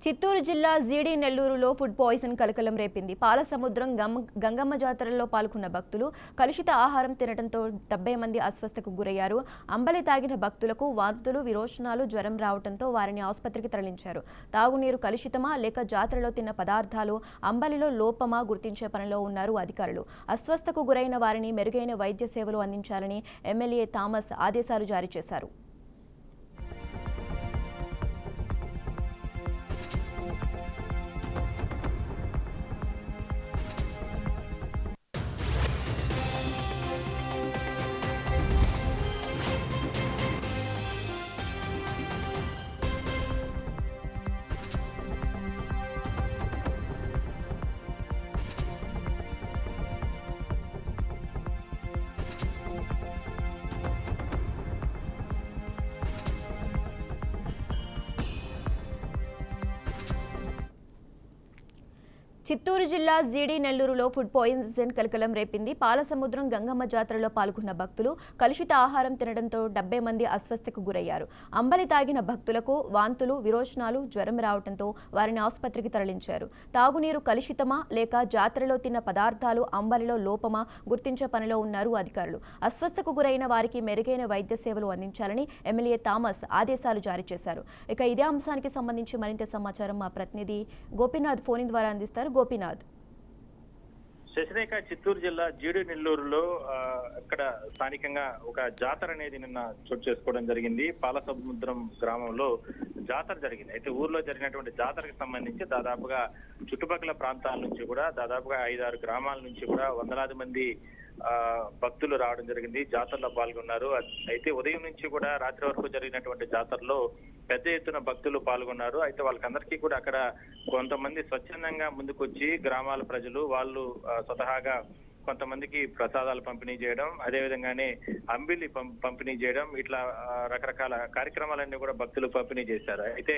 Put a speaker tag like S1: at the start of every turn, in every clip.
S1: చిత్తూరు జిల్లా జీడీ నెల్లూరులో ఫుడ్ పాయిజన్ కలకలం రేపింది. పాలసముద్రం గంగమ్మ జాతరలో పాల్గొన్న భక్తులు కలుషిత ఆహారం తినడంతో 70 మంది అస్వస్థకు గురయ్యారు. అంబలి తాగిన భక్తులకు వాంతులు, విరోచనాలు, జ్వరం రావడంతో వారిని ఆసుపత్రికి తరలించారు. తాగునీరు కలుషితమా లేక జాతరలో తిన్న పదార్థాలు అంబలిలో లోపమా గుర్తించే పనిలో ఉన్నారు అధికారులు. అస్వస్థకు గురైన వారిని మెరుగైన వైద్య సేవలు అందించాలని ఎమ్మెల్యే థామస్ ఆదేశాలు జారీ చేశారు. చిత్తూరు జిల్లా జీడీ నెల్లూరులో ఫుడ్ పాయిజన్ కలకలం రేపింది. పాలసముద్రం గంగమ్మ జాతరలో పాల్గొన్న భక్తులు కలుషిత ఆహారం తినడంతో 70 మంది అస్వస్థకు గురయ్యారు. అంబలి తాగిన భక్తులకు వాంతులు, విరోచనాలు, జ్వరం రావడంతో వారిని ఆసుపత్రికి తరలించారు. తాగునీరు కలుషితమా లేక జాతరలో తిన్న పదార్థాలు అంబలిలో లోపమా గుర్తించే పనిలో ఉన్నారు అధికారులు. అస్వస్థకు గురైన వారికి మెరుగైన వైద్య సేవలు అందించాలని ఎమ్మెల్యే థామస్ ఆదేశాలు జారీ చేశారు. ఇక ఇదే అంశానికి సంబంధించి మరింత సమాచారం మా ప్రతినిధి గోపీనాథ్ ఫోన్ ద్వారా అందిస్తారు. గోపీనాథ్.
S2: శశిరేఖ, చిత్తూరు జిల్లా జీడి నెల్లూరులో ఇక్కడ స్థానికంగా ఒక జాతర అనేది నిన్న చోటు చేసుకోవడం జరిగింది. పాలసముద్రం గ్రామంలో జాతర జరిగింది. అయితే ఊర్లో జరిగినటువంటి జాతరకు సంబంధించి దాదాపుగా చుట్టుపక్కల ప్రాంతాల నుంచి కూడా దాదాపుగా 5-6 గ్రామాల నుంచి కూడా వందలాది మంది భక్తులు రావడం జరిగింది. జాతరలో పాల్గొన్నారు. అయితే ఉదయం నుంచి కూడా రాత్రి వరకు జరిగినటువంటి జాతరలో పెద్ద ఎత్తున భక్తులు పాల్గొన్నారు. అయితే వాళ్ళకందరికీ కూడా అక్కడ కొంతమంది స్వచ్ఛందంగా ముందుకొచ్చి గ్రామాల ప్రజలు వాళ్ళు స్వతహాగా కొంతమందికి ప్రసాదాలు పంపిణీ చేయడం, అదేవిధంగానే అంబిలి పంపిణీ చేయడం, ఇట్లా రకరకాల కార్యక్రమాలన్నీ కూడా భక్తులు పంపిణీ చేశారు. అయితే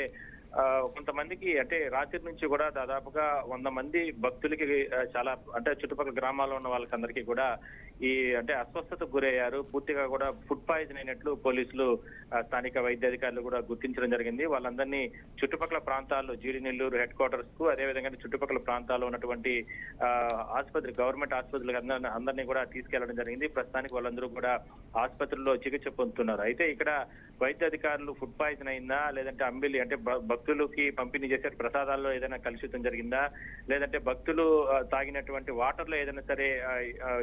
S2: కొంతమందికి అంటే రాత్రి నుంచి కూడా దాదాపుగా 100 మంది భక్తులకి చాలా అంటే చుట్టుపక్కల గ్రామాల్లో ఉన్న వాళ్ళకందరికీ కూడా ఈ అంటే అస్వస్థతకు గురయ్యారు. పూర్తిగా కూడా ఫుడ్ పాయిజన్ అయినట్లు పోలీసులు స్థానిక వైద్యాధికారులు కూడా గుర్తించడం జరిగింది. వాళ్ళందరినీ చుట్టుపక్కల ప్రాంతాల్లో జీడి నెల్లూరు హెడ్ క్వార్టర్స్ కు, అదేవిధంగా చుట్టుపక్కల ప్రాంతాల్లో ఉన్నటువంటి ఆసుపత్రి, గవర్నమెంట్ ఆసుపత్రులకు అందరినీ కూడా తీసుకెళ్లడం జరిగింది. ప్రస్తుతానికి వాళ్ళందరూ కూడా ఆసుపత్రుల్లో చికిత్స పొందుతున్నారు. అయితే ఇక్కడ వైద్యాధికారులు ఫుడ్ పాయిజన్ అయిందా, లేదంటే అంబిలి అంటే భక్తులకి పంపిణీ చేసే ప్రసాదాల్లో ఏదైనా కలుషితం జరిగిందా, లేదంటే భక్తులు తాగినటువంటి వాటర్ లో ఏదైనా సరే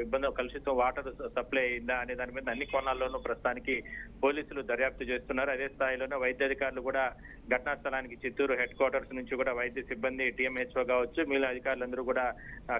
S2: ఇబ్బంది కలుషితం వాటర్ సప్లై అయిందా అనే దాని మీద అన్ని కోణాల్లోనూ ప్రస్తుతానికి పోలీసులు దర్యాప్తు చేస్తున్నారు. అదే స్థాయిలోనే వైద్యాధికారులు కూడా ఘటనా స్థలానికి చిత్తూరు హెడ్ క్వార్టర్స్ నుంచి కూడా వైద్య సిబ్బంది, టీఎంహెచ్ఓ కావచ్చు, మిగిలిన అధికారులందరూ కూడా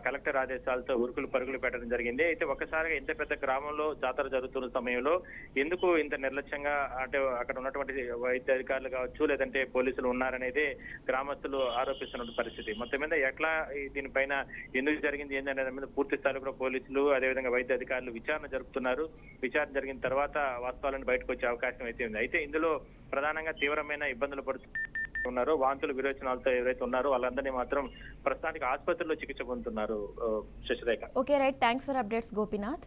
S2: కలెక్టర్ ఆదేశాలతో ఉరుకులు పరుగులు పెట్టడం జరిగింది. అయితే ఒక్కసారిగా ఇంత పెద్ద గ్రామంలో జాతర జరుగుతున్న సమయంలో ఎందుకు ఇంత నిర్లక్ష్యంగా అంటే అక్కడ ఉన్నటువంటి వైద్యాధికారులు కావచ్చు లేదంటే పోలీసులు ఉన్నారనేది గ్రామస్తులు ఆరోపిస్తున్న పరిస్థితి. మొత్తం మీద ఎట్లా దీనిపైన ఎందుకు జరిగింది ఏంటనే దాని మీద పూర్తి స్థాయిలో కూడా పోలీసులు అదేవిధంగా వైద్య అధికారులు విచారణ జరుపుతున్నారు. విచారణ జరిగిన తర్వాత వాస్తవాలను బయటకు వచ్చే అవకాశం అయితే ఉంది. అయితే ఇందులో ప్రధానంగా తీవ్రమైన ఇబ్బందులు పడుతున్నారు. వాంతులు, విరోచనాలతో ఎవరైతే ఉన్నారో వాళ్ళందరినీ మాత్రం ప్రస్తుతానికి ఆసుపత్రిలో చికిత్స పొందుతున్నారు. Sasirekha.
S1: Okay right, thanks for updates Gopinath.